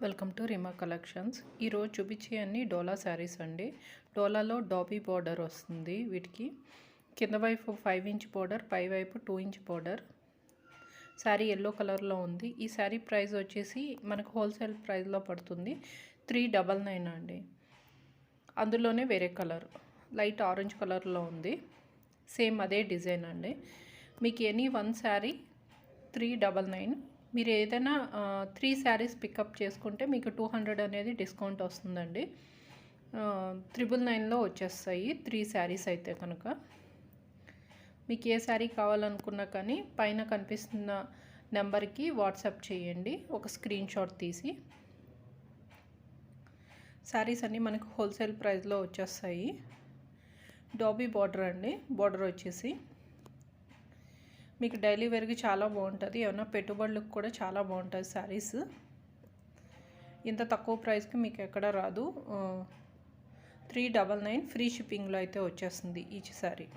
Welcome to రిమా collections. ఈరోజు చూపించే అన్ని డోలా శారీస్ అండి. డోలాలో డాబీ బార్డర్ వస్తుంది. వీటికి కింద వైపు 5 ఇంచ్ బార్డర్, పై వైపు 2 ఇంచ్ బార్డర్. శారీ ఎల్లో కలర్లో ఉంది. ఈ శారీ ప్రైస్ వచ్చేసి మనకు హోల్సేల్ ప్రైస్లో పడుతుంది 399 అండి. అందులోనే వేరే కలర్ లైట్ ఆరెంజ్ కలర్లో ఉంది. సేమ్ అదే డిజైన్ అండి. మీకు ఎనీ వన్ శారీ 399. మీరు ఏదైనా 3 శారీస్ పికప్ చేసుకుంటే మీకు 200 అనేది డిస్కౌంట్ వస్తుందండి. 999లో వచ్చేస్తాయి 3 శారీస్ అయితే కనుక. మీకు ఏ శారీ కావాలనుకున్నా కానీ పైన కనిపిస్తున్న నెంబర్కి వాట్సాప్ చేయండి ఒక స్క్రీన్ షాట్ తీసి. శారీస్ అన్నీ మనకు హోల్సేల్ ప్రైస్లో వచ్చేస్తాయి. డాబీ బార్డర్ అండి. బార్డర్ వచ్చేసి మీకు డైలీ వేర్కి చాలా బాగుంటుంది. ఏమన్నా పెట్టుబడులకు కూడా చాలా బాగుంటుంది శారీస్. ఇంత తక్కువ ప్రైస్కి మీకు ఎక్కడ రాదు. 399 ఫ్రీ షిప్పింగ్లో అయితే వచ్చేస్తుంది ఈచ్ శారీ.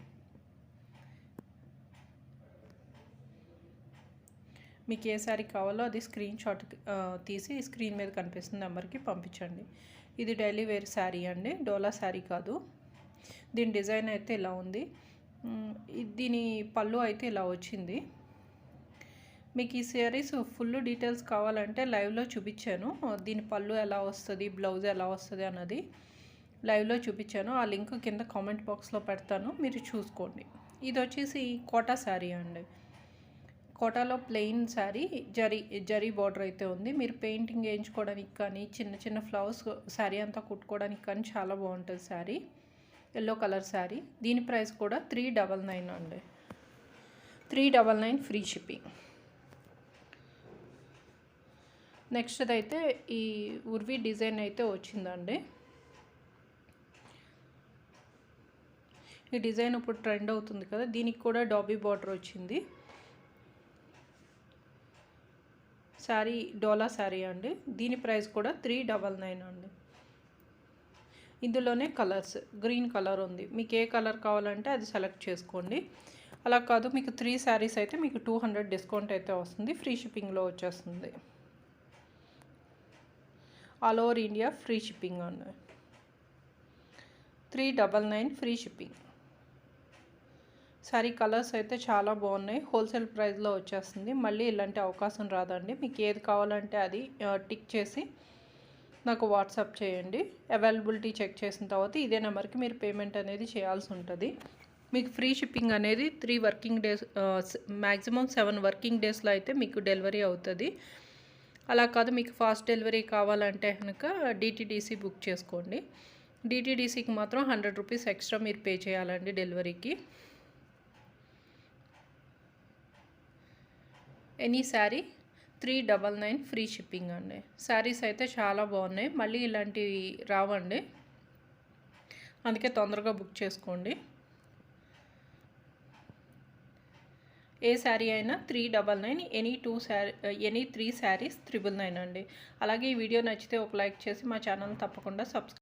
మీకు ఏ శారీ కావాలో అది స్క్రీన్ షాట్ తీసి స్క్రీన్ మీద కనిపిస్తున్న నెంబర్కి పంపించండి. ఇది డైలీ వేర్ శారీ అండి, డోలా శారీ కాదు. దీని డిజైన్ అయితే ఇలా ఉంది. దీని పళ్ళు అయితే ఇలా వచ్చింది. మీకు ఈ శారీస్ ఫుల్ డీటెయిల్స్ కావాలంటే లైవ్లో చూపించాను. దీని పళ్ళు ఎలా వస్తుంది, బ్లౌజ్ ఎలా వస్తుంది అన్నది లైవ్లో చూపించాను. ఆ లింక్ కింద కామెంట్ బాక్స్లో పెడతాను, మీరు చూసుకోండి. ఇది వచ్చేసి కోటా శారీ అండి. కోటాలో ప్లెయిన్ శారీ, జరీ బార్డర్ అయితే ఉంది. మీరు పెయింటింగ్ వేయించుకోవడానికి కానీ చిన్న చిన్న ఫ్లవర్స్ శారీ అంతా కుట్టుకోవడానికి కానీ చాలా బాగుంటుంది శారీ. Yellow colour sari. దీని ప్రైస్ కూడా 399 అండి. 399 ఫ్రీ షిప్పింగ్. నెక్స్ట్ అయితే ఈ ఉర్వీ డిజైన్ అయితే వచ్చిందండి. ఈ డిజైన్ ఇప్పుడు ట్రెండ్ అవుతుంది కదా, దీనికి కూడా డాబీ బార్డర్ వచ్చింది. శారీ డోలా శారీ అండి. దీని ప్రైస్ కూడా 399 అండి. ఇందులోనే కలర్స్ గ్రీన్ కలర్ ఉంది. మీకు ఏ కలర్ కావాలంటే అది సెలెక్ట్ చేసుకోండి. అలా కాదు మీకు 3 శారీస్ అయితే మీకు 200 డిస్కౌంట్ అయితే వస్తుంది. ఫ్రీ షిప్పింగ్లో వచ్చేస్తుంది. All over India free shipping అండి. 399 ఫ్రీ షిప్పింగ్. శారీ కలర్స్ అయితే చాలా బాగున్నాయి. హోల్సేల్ ప్రైస్లో వచ్చేస్తుంది. మళ్ళీ ఇలాంటి అవకాశం రాదండి. మీకు ఏది కావాలంటే అది టిక్ చేసి నాకు వాట్సాప్ చేయండి. అవైలబిలిటీ చెక్ చేసిన తర్వాత ఇదే నెంబర్కి మీరు పేమెంట్ అనేది చేయాల్సి ఉంటుంది. మీకు ఫ్రీ షిప్పింగ్ అనేది 3 వర్కింగ్ డేస్, మ్యాక్సిమం 7 వర్కింగ్ డేస్లో అయితే మీకు డెలివరీ అవుతుంది. అలా కాదు మీకు ఫాస్ట్ డెలివరీ కావాలంటే కనుక డిటీడీసీ బుక్ చేసుకోండి. డిటీడీసీకి మాత్రం 100 రూపీస్ ఎక్స్ట్రా మీరు పే చేయాలండి డెలివరీకి. ఎనీ శారీ 399 ఫ్రీ షిప్పింగ్ అండి. శారీస్ అయితే చాలా బాగున్నాయి. మళ్ళీ ఇలాంటివి రావండి, అందుకే తొందరగా బుక్ చేసుకోండి. ఏ శారీ అయినా 399, ఎనీ 3 శారీస్ 999 అండి. అలాగే ఈ వీడియో నచ్చితే ఒక లైక్ చేసి మా ఛానల్ తప్పకుండా సబ్స్క్రైబ్